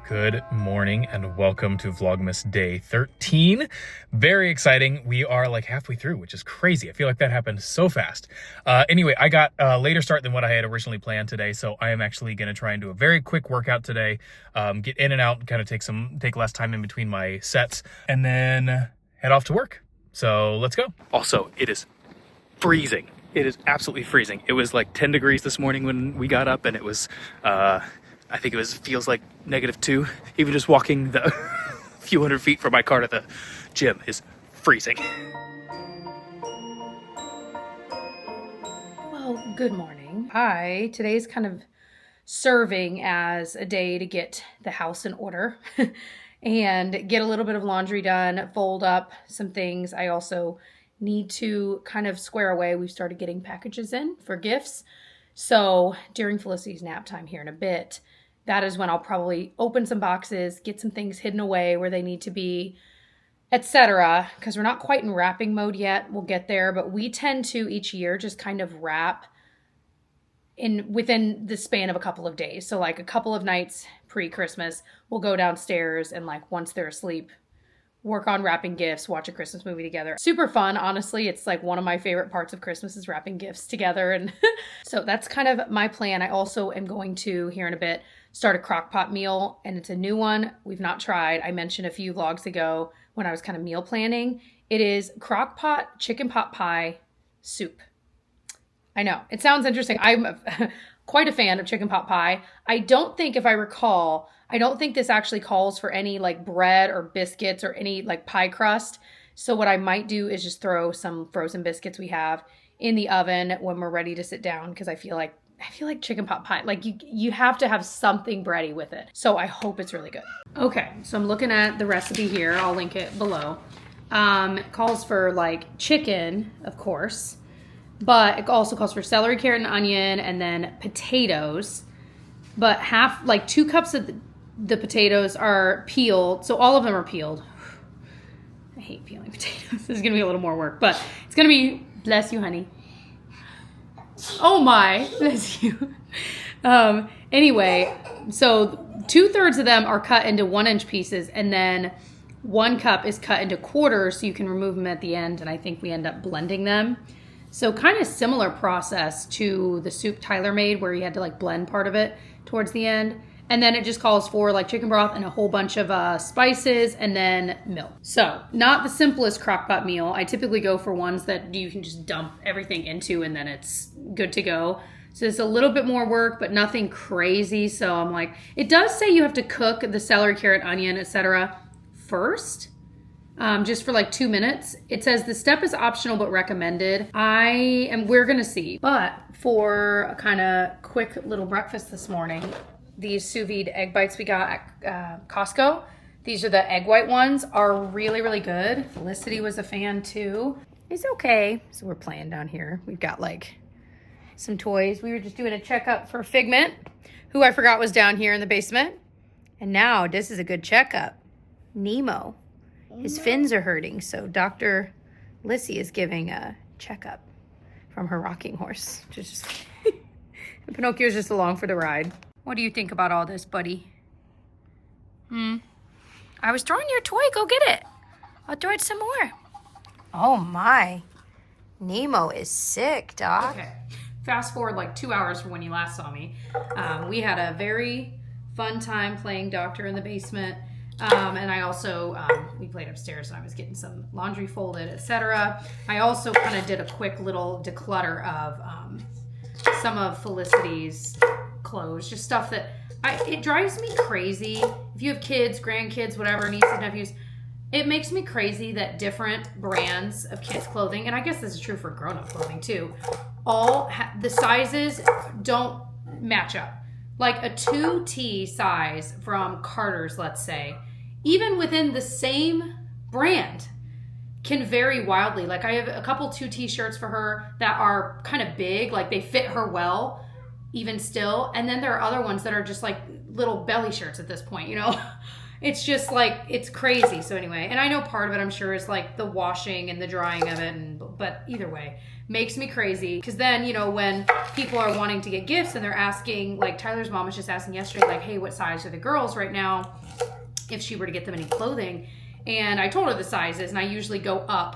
Good morning and welcome to Vlogmas day 13. Very exciting. We are like halfway through, which is crazy. I feel like that happened so fast. Anyway, I got a later start than what I had originally planned today, so I am actually going to try and do a very quick workout today, get in and out, and kind of take less time in between my sets, and then head off to work. So let's go. Also, it is freezing. It is absolutely freezing. It was like 10 degrees this morning when we got up, and it was I think feels like -2. Even just walking the few hundred feet from my car to the gym is freezing. Well, good morning. Today's kind of serving as a day to get the house in order and get a little bit of laundry done, fold up some things. I also need to kind of square away. We've started getting packages in for gifts. So during Felicity's nap time here in a bit, that is when I'll probably open some boxes, get some things hidden away where they need to be, etc. Because we're not quite in wrapping mode yet. We'll get there, but we tend to each year just kind of wrap within the span of a couple of days. So like a couple of nights pre-Christmas, we'll go downstairs and like once they're asleep, work on wrapping gifts, watch a Christmas movie together. Super fun, honestly. It's like one of my favorite parts of Christmas is wrapping gifts together. And so that's kind of my plan. I also am going to, here in a bit, start a Crockpot meal, and it's a new one we've not tried. I mentioned a few vlogs ago when I was kind of meal planning. It is Crockpot chicken pot pie soup. I know, it sounds interesting. I'm quite a fan of chicken pot pie. I don't think, if I recall, I don't think this actually calls for any like bread or biscuits or any like pie crust. So what I might do is just throw some frozen biscuits we have in the oven when we're ready to sit down, because I feel like chicken pot pie, like you have to have something bready with it. So I hope it's really good. Okay, so I'm looking at the recipe here. I'll link it below. It calls for like chicken, of course, but it also calls for celery, carrot, and onion, and then potatoes. But 2 cups of the potatoes are peeled. So all of them are peeled. I hate peeling potatoes. This is gonna be a little more work, but it's gonna be, bless you, honey. Oh my, bless you. Anyway, so 2/3 of them are cut into 1-inch pieces, and then 1 cup is cut into quarters so you can remove them at the end, and I think we end up blending them. So kind of similar process to the soup Tyler made where he had to like blend part of it towards the end. And then it just calls for like chicken broth and a whole bunch of spices and then milk. So not the simplest Crockpot meal. I typically go for ones that you can just dump everything into and then it's good to go. So it's a little bit more work, but nothing crazy. So I'm like, it does say you have to cook the celery, carrot, onion, etc. first, just for like 2 minutes. It says the step is optional but recommended. We're gonna see. But for a kind of quick little breakfast this morning, these sous vide egg bites we got at Costco. These are the egg white ones, are really, really good. Felicity was a fan too. It's okay. So we're playing down here. We've got like some toys. We were just doing a checkup for Figment, who I forgot was down here in the basement. And now this is a good checkup. Nemo. His fins are hurting, so Dr. Lissy is giving a checkup from her rocking horse. Just Pinocchio's just along for the ride. What do you think about all this, buddy? I was throwing your toy. Go get it. I'll throw it some more. Oh, my. Nemo is sick, Doc. Okay. Fast forward like 2 hours from when you last saw me. We had a very fun time playing doctor in the basement. And I also, we played upstairs and I was getting some laundry folded, etc. I also kind of did a quick little declutter of some of Felicity's clothes, just stuff that it drives me crazy. If you have kids, grandkids, whatever, nieces, nephews, it makes me crazy that different brands of kids clothing, and I guess this is true for grown-up clothing too, the sizes don't match up. Like a 2T size from Carter's, let's say, even within the same brand, can vary wildly. Like I have a couple 2T shirts for her that are kind of big, like they fit her well, even still. And then there are other ones that are just like little belly shirts at this point, you know? It's just like, it's crazy. So anyway, and I know part of it, I'm sure, is like the washing and the drying of it, but but either way, makes me crazy. Because then, you know, when people are wanting to get gifts and they're asking, like Tyler's mom was just asking yesterday, like, hey, what size are the girls right now if she were to get them any clothing? And I told her the sizes, and I usually go up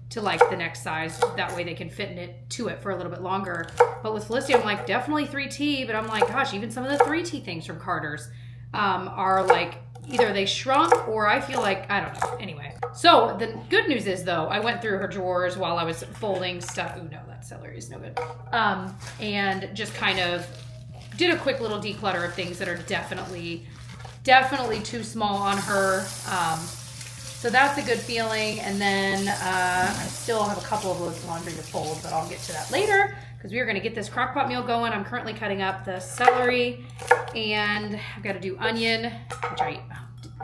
to like the next size. That way they can fit in it to it for a little bit longer. But with Felicity, I'm like, definitely 3T. But I'm like, gosh, even some of the 3T things from Carter's are like, either they shrunk or I feel like, I don't know. Anyway, so the good news is though, I went through her drawers while I was folding stuff. Ooh, no, that celery is no good. And just kind of did a quick little declutter of things that are definitely too small on her. So that's a good feeling. And then I still have a couple of loads of laundry to fold, but I'll get to that later because we are going to get this Crockpot meal going. I'm currently cutting up the celery and I've got to do onion, which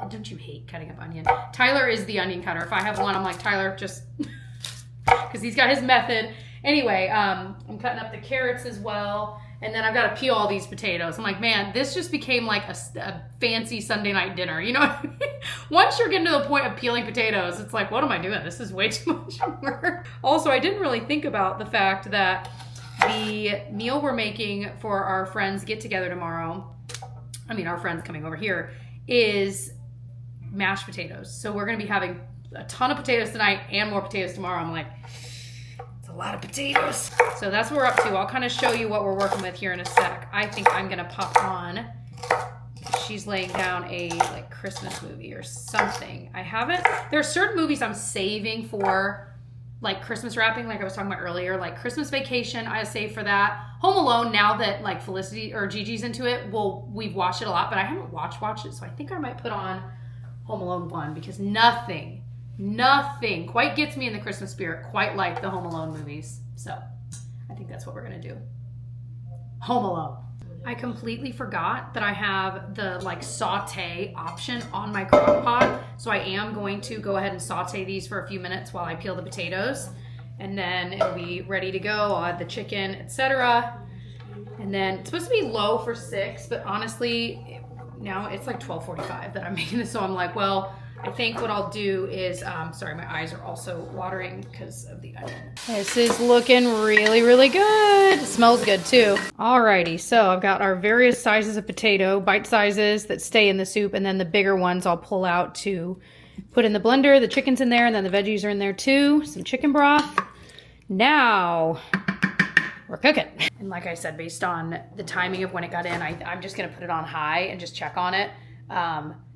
don't you hate cutting up onion? Tyler is the onion cutter. If I have one, I'm like, Tyler, just because he's got his method. Anyway, I'm cutting up the carrots as well. And then I've got to peel all these potatoes. I'm like, man, this just became like a fancy Sunday night dinner. You know what I mean? Once you're getting to the point of peeling potatoes, it's like, what am I doing? This is way too much work. Also, I didn't really think about the fact that the meal we're making for our friends get together tomorrow, I mean, our friends coming over here, is mashed potatoes. So we're going to be having a ton of potatoes tonight and more potatoes tomorrow. I'm like, a lot of potatoes. So that's what we're up to. I'll kind of show you what we're working with here in a sec. I think I'm gonna pop on. She's laying down a like Christmas movie or something. I haven't. There are certain movies I'm saving for like Christmas wrapping, like I was talking about earlier, like Christmas Vacation. I save for that. Home Alone. Now that like Felicity or Gigi's into it, we've watched it a lot, but I haven't watched it. So I think I might put on Home Alone 1 because nothing quite gets me in the Christmas spirit quite like the Home Alone movies. So I think that's what we're gonna do. Home Alone. I completely forgot that I have the like saute option on my crock pot. So I am going to go ahead and saute these for a few minutes while I peel the potatoes. And then it'll be ready to go. I'll add the chicken, etc. And then it's supposed to be low for 6, but honestly, now it's like 12:45 that I'm making this. So I'm like, well, I think what I'll do is, sorry, my eyes are also watering because of the onion. This is looking really, really good. It smells good too. Alrighty, so I've got our various sizes of potato, bite sizes that stay in the soup, and then the bigger ones I'll pull out to put in the blender. The chicken's in there, and then the veggies are in there too. Some chicken broth. Now we're cooking. And like I said, based on the timing of when it got in, I'm just gonna put it on high and just check on it.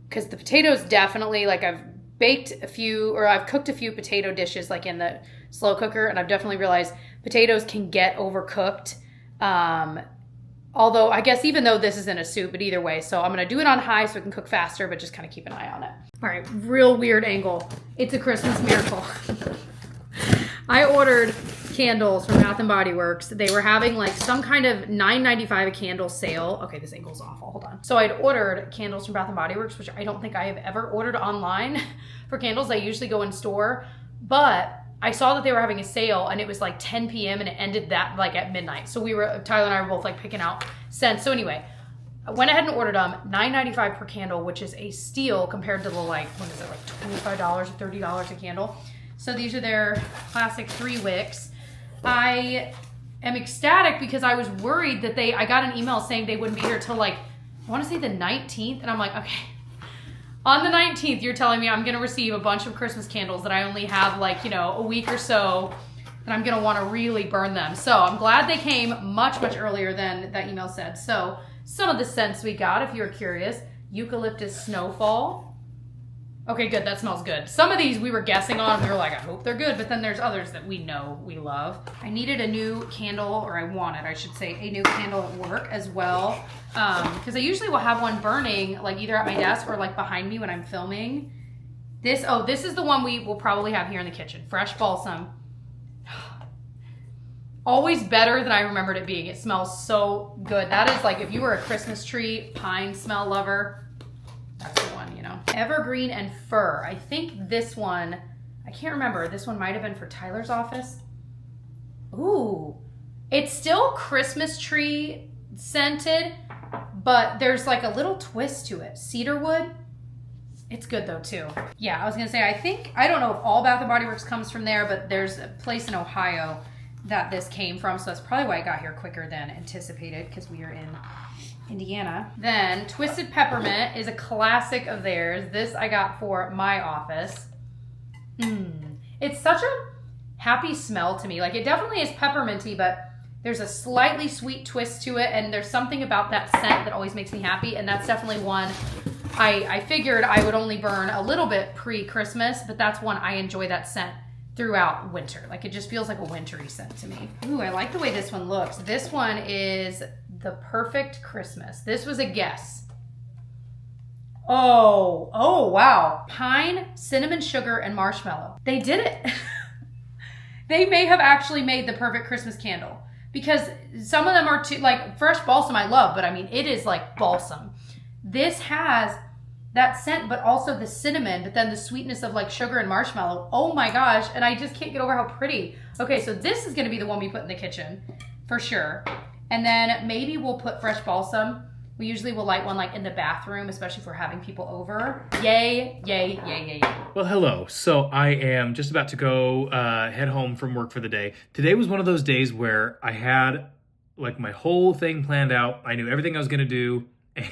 Because the potatoes definitely, like I've cooked a few potato dishes like in the slow cooker, and I've definitely realized potatoes can get overcooked. Although I guess even though this is in a soup, but either way, so I'm gonna do it on high so it can cook faster, but just kind of keep an eye on it. All right, real weird angle. It's a Christmas miracle. I ordered candles from Bath & Body Works. They were having like some kind of $9.95 a candle sale. Okay, this angle's awful, hold on. So I'd ordered candles from Bath & Body Works, which I don't think I have ever ordered online for candles. I usually go in store, but I saw that they were having a sale and it was like 10 p.m. and it ended that like at midnight. So Tyler and I were both like picking out scents. So anyway, I went ahead and ordered them, $9.95 per candle, which is a steal compared to the like, what is it, like $25 or $30 a candle. So these are their classic 3 wicks. I am ecstatic because I was worried that I got an email saying they wouldn't be here till like, I want to say the 19th. And I'm like, okay, on the 19th, you're telling me I'm going to receive a bunch of Christmas candles that I only have like, you know, a week or so, and I'm going to want to really burn them. So I'm glad they came much, much earlier than that email said. So some of the scents we got, if you're curious, eucalyptus snowfall. Okay, good. That smells good. Some of these we were guessing on. We were like, I hope they're good. But then there's others that we know we love. I needed a new candle, or I should say, a new candle at work as well. Because I usually will have one burning, like either at my desk or like behind me when I'm filming. This is the one we will probably have here in the kitchen. Fresh balsam. Always better than I remembered it being. It smells so good. That is like, if you were a Christmas tree pine smell lover, that's the one, you know. Evergreen and fir. I think this one, I can't remember. This one might have been for Tyler's office. Ooh, it's still Christmas tree scented, but there's like a little twist to it. Cedarwood. It's good though too. Yeah, I was gonna say, I don't know if all Bath & Body Works comes from there, but there's a place in Ohio that this came from, so that's probably why I got here quicker than anticipated, because we are in Indiana. Then Twisted Peppermint is a classic of theirs. This I got for my office. It's such a happy smell to me. Like, it definitely is pepperminty, but there's a slightly sweet twist to it, and there's something about that scent that always makes me happy, and that's definitely one I figured I would only burn a little bit pre-Christmas, but that's one I enjoy that scent throughout winter. Like, it just feels like a wintry scent to me. Ooh, I like the way this one looks. This one is the Perfect Christmas. This was a guess. Oh, wow. Pine, cinnamon sugar, and marshmallow. They did it. They may have actually made the perfect Christmas candle, because some of them are too, like, fresh balsam I love, but I mean, it is like balsam. This has that scent, but also the cinnamon, but then the sweetness of like sugar and marshmallow. Oh my gosh. And I just can't get over how pretty. Okay, so this is going to be the one we put in the kitchen for sure. And then maybe we'll put fresh balsam. We usually will light one like in the bathroom, especially if we're having people over. Yay, yay, yay, yay, yay. Well, hello. So I am just about to go head home from work for the day. Today was one of those days where I had like my whole thing planned out. I knew everything I was going to do, and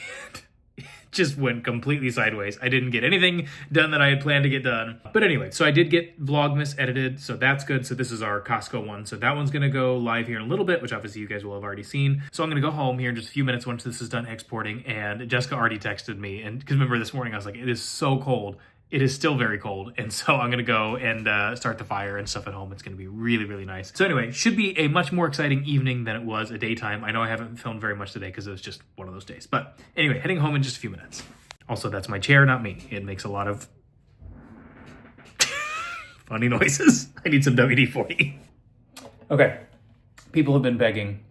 just went completely sideways. I didn't get anything done that I had planned to get done. But anyway, so I did get Vlogmas edited, so that's good. So this is our Costco one. So that one's gonna go live here in a little bit, which obviously you guys will have already seen. So I'm gonna go home here in just a few minutes once this is done exporting. And Jessica already texted me, and because remember this morning I was like, it is so cold. It is still very cold, and so I'm gonna go and start the fire and stuff at home. It's gonna be really, really nice. So anyway, should be a much more exciting evening than it was a daytime. I know I haven't filmed very much today because it was just one of those days. But anyway, heading home in just a few minutes. Also, that's my chair, not me. It makes a lot of funny noises. I need some WD-40. Okay, people have been begging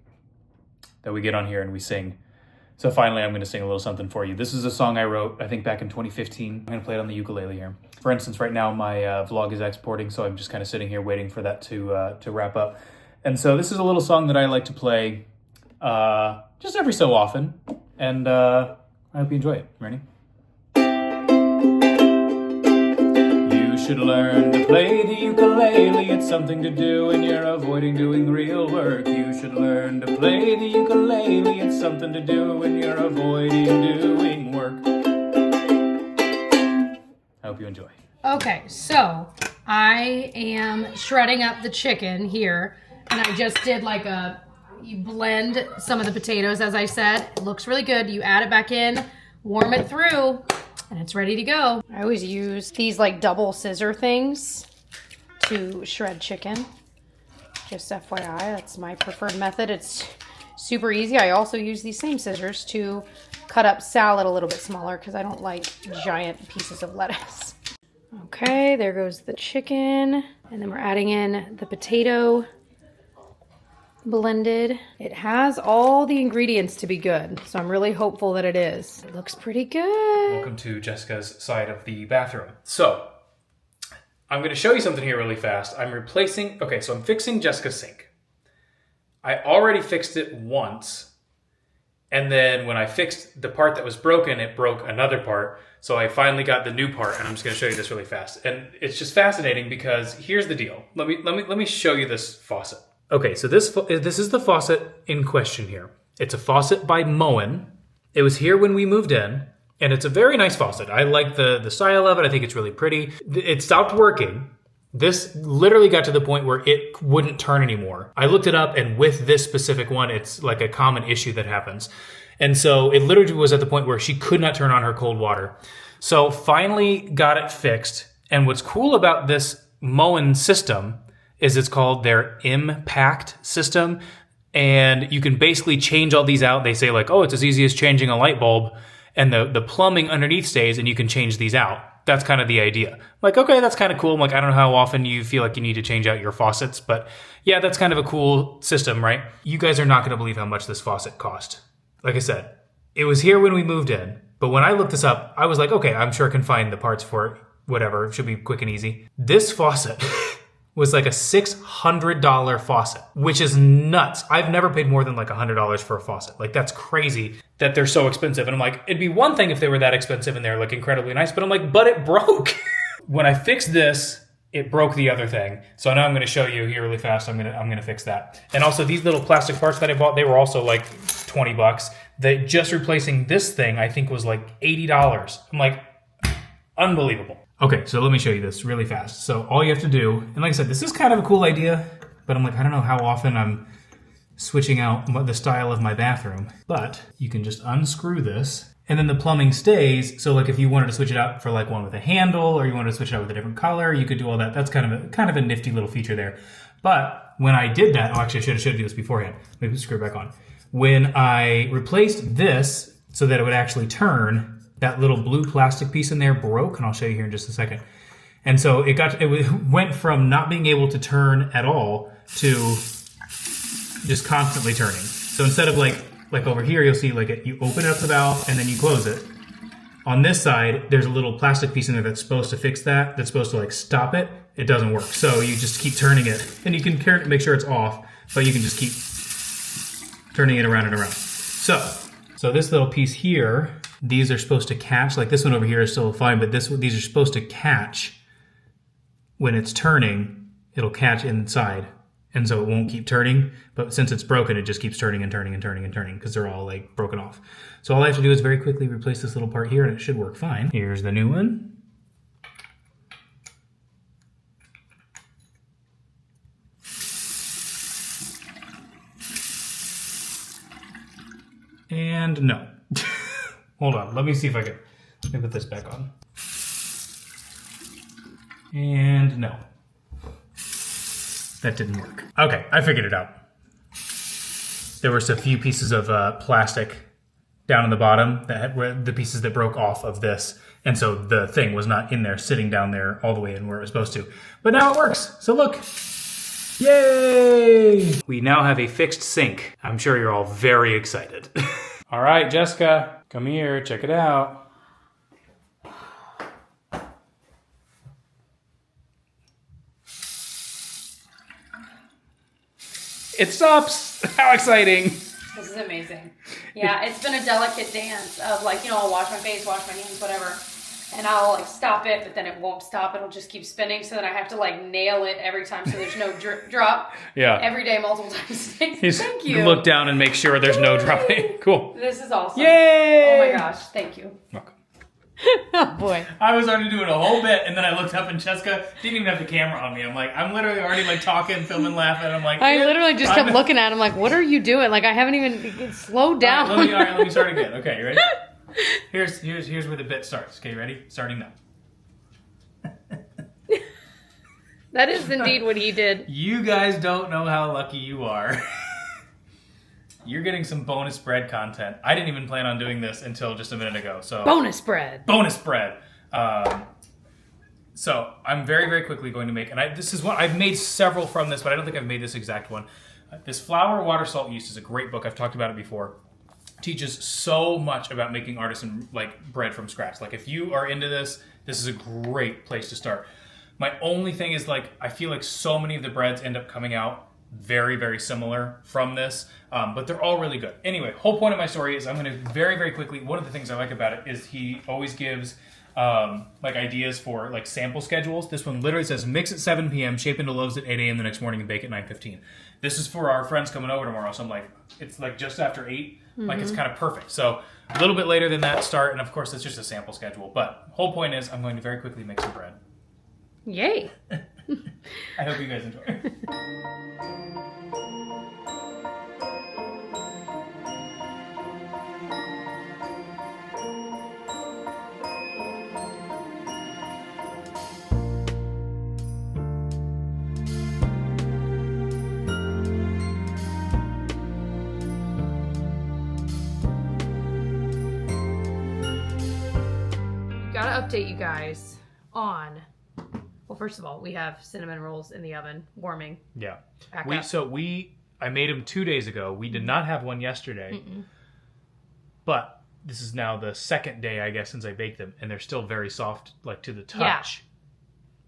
that we get on here and we sing. So finally, I'm going to sing a little something for you. This is a song I wrote, I think, back in 2015. I'm going to play it on the ukulele here. For instance, right now my vlog is exporting, so I'm just kind of sitting here waiting for that to wrap up. And so this is a little song that I like to play just every so often. And I hope you enjoy it. Ready? You should learn to play the ukulele. It's something to do when you're avoiding doing real work. You should learn to play the ukulele. It's something to do when you're avoiding doing work. I hope you enjoy. Okay, so I am shredding up the chicken here, and I just did like you blend some of the potatoes, as I said. It looks really good. You add it back in, warm it through, and it's ready to go. I always use these like double scissor things to shred chicken. Just FYI, that's my preferred method. It's super easy. I also use these same scissors to cut up salad a little bit smaller because I don't like giant pieces of lettuce. Okay, there goes the chicken. And then we're adding in the potato blended. It has all the ingredients to be good, so I'm really hopeful that it is. It looks pretty good. Welcome to Jessica's side of the bathroom. So I'm going to show you something here really fast. I'm fixing Jessica's sink. I already fixed it once, and then when I fixed the part that was broken, it broke another part. So I finally got the new part, and I'm just going to show you this really fast. And it's just fascinating because here's the deal. Let me show you this faucet. Okay, so this is the faucet in question here. It's a faucet by Moen. It was here when we moved in, and it's a very nice faucet. I like the style of it. I think it's really pretty. It stopped working. This literally got to the point where it wouldn't turn anymore. I looked it up, and with this specific one, it's like a common issue that happens. And so it literally was at the point where she could not turn on her cold water. So finally got it fixed. And what's cool about this Moen system is it's called their Impact system. And you can basically change all these out. They say like, oh, it's as easy as changing a light bulb, and the plumbing underneath stays, and you can change these out. That's kind of the idea. Like, okay, that's kind of cool. I'm like, I don't know how often you feel like you need to change out your faucets, but yeah, that's kind of a cool system, right? You guys are not going to believe how much this faucet cost. Like I said, it was here when we moved in, but when I looked this up, I was like, okay, I'm sure I can find the parts for it. Whatever, it should be quick and easy. This faucet was like a $600 faucet, which is nuts. I've never paid more than like $100 for a faucet. Like that's crazy that they're so expensive. And I'm like, it'd be one thing if they were that expensive and they're like incredibly nice, but I'm like, but it broke. When I fixed this, it broke the other thing. So now I'm gonna show you here really fast. I'm gonna fix that. And also these little plastic parts that I bought, they were also like 20 bucks. Just replacing this thing, I think was like $80. I'm like, unbelievable. Okay, so let me show you this really fast. So all you have to do, and like I said, this is kind of a cool idea, but I'm like, I don't know how often I'm switching out the style of my bathroom, but you can just unscrew this and then the plumbing stays. So like if you wanted to switch it out for like one with a handle or you wanted to switch it out with a different color, you could do all that. That's kind of a nifty little feature there. But when I did that, actually I should do this beforehand. Maybe screw it back on. When I replaced this so that it would actually turn, that little blue plastic piece in there broke, and I'll show you here in just a second. And so it went from not being able to turn at all to just constantly turning. So instead of like over here, you'll see like you open up the valve and then you close it. On this side, there's a little plastic piece in there that's supposed to fix that, that's supposed to like stop it. It doesn't work. So you just keep turning it, and you can make sure it's off, but you can just keep turning it around and around. So this little piece here, these are supposed to catch, like this one over here is still fine, but these are supposed to catch when it's turning, it'll catch inside. And so it won't keep turning, but since it's broken, it just keeps turning and turning and turning and turning because they're all like broken off. So all I have to do is very quickly replace this little part here and it should work fine. Here's the new one. And no. Hold on, let me see if I can. Let me put this back on. And no. That didn't work. Okay, I figured it out. There were a few pieces of plastic down in the bottom that were the pieces that broke off of this. And so the thing was not in there, sitting down there all the way in where it was supposed to. But now it works, so look. Yay! We now have a fixed sink. I'm sure you're all very excited. All right, Jessica, come here, check it out. It stops! How exciting! This is amazing. Yeah, it's been a delicate dance of like, I'll wash my face, wash my hands, whatever. And I'll like stop it, but then it won't stop. It'll just keep spinning. So then I have to like nail it every time so there's no drop. Yeah. Every day, multiple times. Thank you. Look down and make sure there's no dropping. Cool. This is awesome. Yay! Oh my gosh. Thank you. Welcome. Oh boy. I was already doing a whole bit and then I looked up and Jessica didn't even have the camera on me. I'm literally already like talking, filming, laughing. I'm like, I literally just kept looking at him like, what are you doing? Like I haven't even slowed down. All right, let me start again. Okay, you ready? Here's where the bit starts. Okay, ready? Starting now. That is indeed what he did. You guys don't know how lucky you are. You're getting some bonus bread content. I didn't even plan on doing this until just a minute ago. So bonus bread. Bonus bread. So I'm very, very quickly going to make, and this is one, I've made several from this, but I don't think I've made this exact one. This Flour, Water, Salt, Yeast is a great book. I've talked about it before. Teaches so much about making artisan bread from scratch. Like if you are into this, this is a great place to start. My only thing is I feel like so many of the breads end up coming out very, very similar from this, but they're all really good. Anyway, whole point of my story is I'm going to very, very quickly, one of the things I like about it is he always gives ideas for sample schedules. This one literally says mix at 7 p.m., shape into loaves at 8 a.m. the next morning and bake at 9:15. This is for our friends coming over tomorrow, so I'm like, it's just after 8, it's kind of perfect. So a little bit later than that start, and of course it's just a sample schedule, but whole point is I'm going to very quickly make some bread. Yay. I hope you guys enjoy. Gotta update you guys on, well, first of all, we have cinnamon rolls in the oven warming. Yeah. I made them 2 days ago. We did not have one yesterday. But this is now the second day, I guess, since I baked them, and they're still very soft, to the touch. Yeah.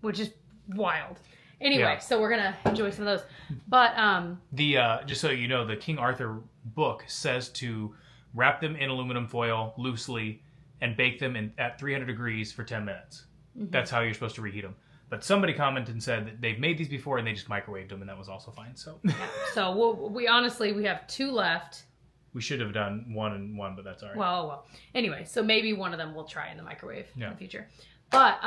Which is wild. Anyway, so we're gonna enjoy some of those. But just so you know, the King Arthur book says to wrap them in aluminum foil loosely and bake them at 300 degrees for 10 minutes. Mm-hmm. That's how you're supposed to reheat them. But somebody commented and said that they've made these before and they just microwaved them, and that was also fine. So so we have 2 left. We should have done 1 and 1, but that's all right. Well. Anyway, so maybe one of them we'll try in the microwave in the future. But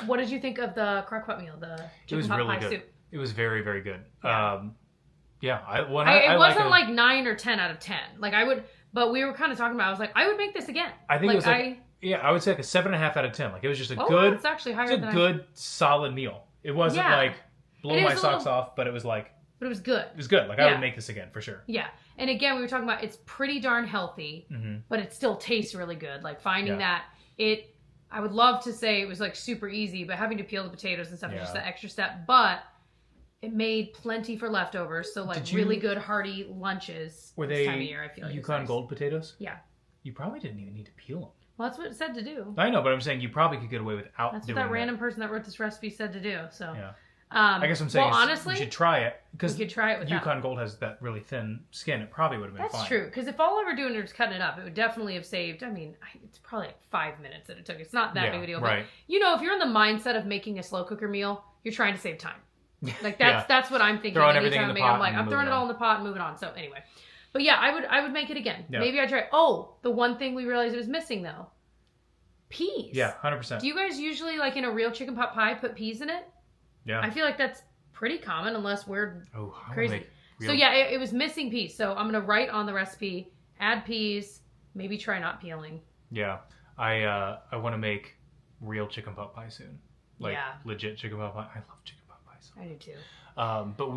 what did you think of the Crockpot meal? The chicken pot pie soup? It was very, very good. Yeah. It wasn't like 9 or 10 out of 10. Like but we were kind of talking about. I was like, I would make this again. I think it was I would say like a 7.5 out of 10. Like it was just good. It's actually higher than good, solid meal. It wasn't like blow my socks off, but it was like. But it was good. It was good. Like I would make this again for sure. Yeah, and again, we were talking about it's pretty darn healthy, but it still tastes really good. Like finding that I would love to say it was like super easy, but having to peel the potatoes and stuff is just that extra step. But it made plenty for leftovers, so like really good hearty lunches. Were this time of year, I feel like Yukon Gold potatoes? Yeah. You probably didn't even need to peel them. Well, that's what it said to do. I know, but I'm saying you probably could get away without. That's what that random person that wrote this recipe said to do. So yeah. I guess I'm saying honestly, you should try it because you could try it with Yukon Gold has that really thin skin. It probably would have been fine. That's true. Because if all I were doing was cutting it up, it would definitely have saved. I mean, it's probably like 5 minutes that it took. It's not that big of a deal. Right. But if you're in the mindset of making a slow cooker meal, you're trying to save time. Like that's what I'm thinking. Throwing everything in the pot. I'm throwing it all in the pot and moving on. So anyway, but yeah, I would make it again. Yeah. Maybe I try. Oh, the one thing we realized it was missing though, peas. Yeah, 100%. Do you guys usually like in a real chicken pot pie put peas in it? Yeah. I feel like that's pretty common unless we're crazy. So yeah, it was missing peas. So I'm gonna write on the recipe, add peas, maybe try not peeling. Yeah, I want to make real chicken pot pie soon. Like legit chicken pot pie. I love chicken pot pie. So. I do too. But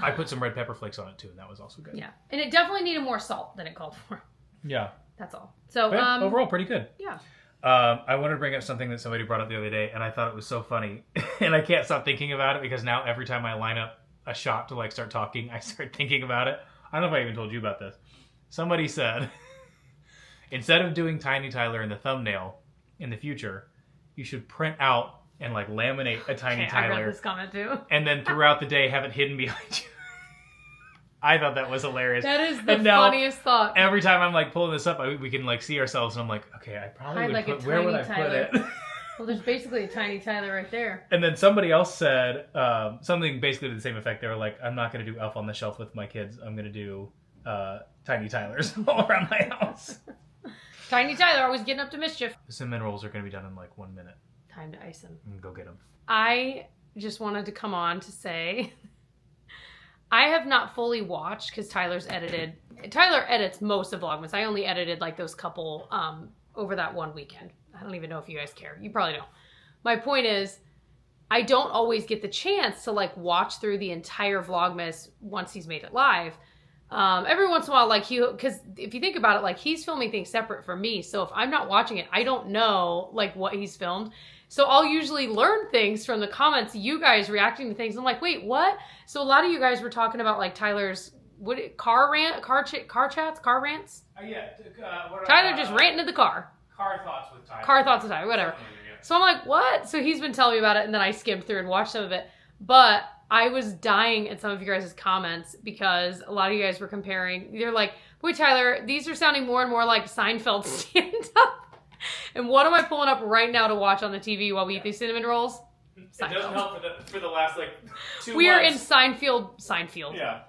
I put some red pepper flakes on it too, and that was also good. Yeah, and it definitely needed more salt than it called for. Yeah. That's all. So overall, pretty good. Yeah. I wanted to bring up something that somebody brought up the other day, and I thought it was so funny, and I can't stop thinking about it because now every time I line up a shot to like start talking, I start thinking about it. I don't know if I even told you about this. Somebody said, instead of doing Tiny Tyler in the thumbnail in the future, you should print out and like laminate a Tiny Tyler. I read this comment too. And then throughout the day have it hidden behind you. I thought that was hilarious. That is the funniest thought. Every time I'm like pulling this up, we can like see ourselves, and I'm like, okay, I probably would put. Where would I put it? Well, there's basically a Tiny Tyler right there. And then somebody else said something basically to the same effect. They were like, I'm not going to do Elf on the Shelf with my kids. I'm going to do Tiny Tylers all around my house. Tiny Tyler always getting up to mischief. The cinnamon rolls are going to be done in like 1 minute. Time to ice them. Go get them. I just wanted to come on to say I have not fully watched because Tyler edits most of Vlogmas. I only edited like those couple over that one weekend. I don't even know if you guys care. You probably don't. My point is, I don't always get the chance to like watch through the entire Vlogmas once he's made it live. Every once in a while, like because if you think about it, like he's filming things separate from me. So if I'm not watching it, I don't know like what he's filmed. So I'll usually learn things from the comments, you guys reacting to things. I'm like, wait, what? So a lot of you guys were talking about like Tyler's car rants. Yeah. Tyler just ranting to the car. Car thoughts with Tyler. Car thoughts with Tyler, whatever. So I'm like, what? So he's been telling me about it, and then I skimmed through and watched some of it. But I was dying at some of you guys' comments because a lot of you guys were comparing. They're like, boy, Tyler, these are sounding more and more like Seinfeld stand-up. And what am I pulling up right now to watch on the TV while we eat these cinnamon rolls? Seinfeld. It doesn't help for the last like 2 months. We are in Seinfeld. Yeah.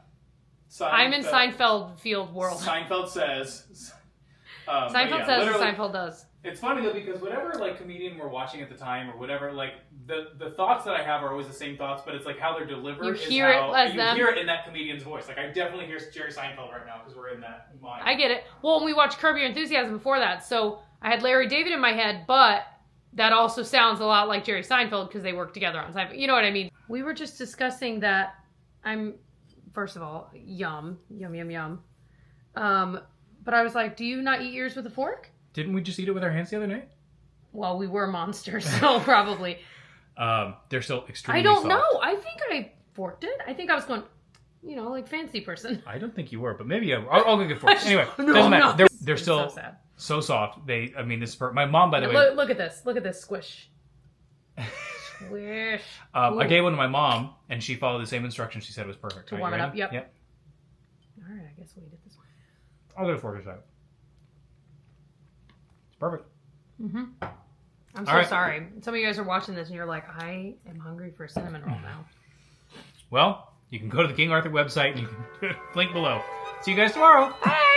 I'm in Seinfeld field world. Seinfeld says. Seinfeld says and Seinfeld does. It's funny though because whatever like comedian we're watching at the time or whatever, like the thoughts that I have are always the same thoughts, but it's like how they're delivered. You hear it in that comedian's voice. Like I definitely hear Jerry Seinfeld right now because we're in that mind. I get it. Well, and we watched Curb Your Enthusiasm before that, so I had Larry David in my head, but that also sounds a lot like Jerry Seinfeld because they work together on Seinfeld. You know what I mean? We were just discussing that first of all, yum. But I was like, do you not eat yours with a fork? Didn't we just eat it with our hands the other night? Well, we were monsters, so probably. They're still extremely I don't soft. know. I think I forked it. I think I was going, like fancy person. I don't think you were, but maybe I'll go get forks. Anyway, doesn't matter. They're still so soft. This is my mom, by the way. Look at this. Look at this squish. Wish. I gave one to my mom, and she followed the same instructions. She said it was perfect. To warm it up, yep. Yep. All right, I guess we'll eat it this way. I'll do it for you, so. It's perfect. Mm-hmm. I'm so sorry. Some of you guys are watching this, and you're like, I am hungry for a cinnamon roll now. Well, you can go to the King Arthur website, and you can link below. See you guys tomorrow. Bye!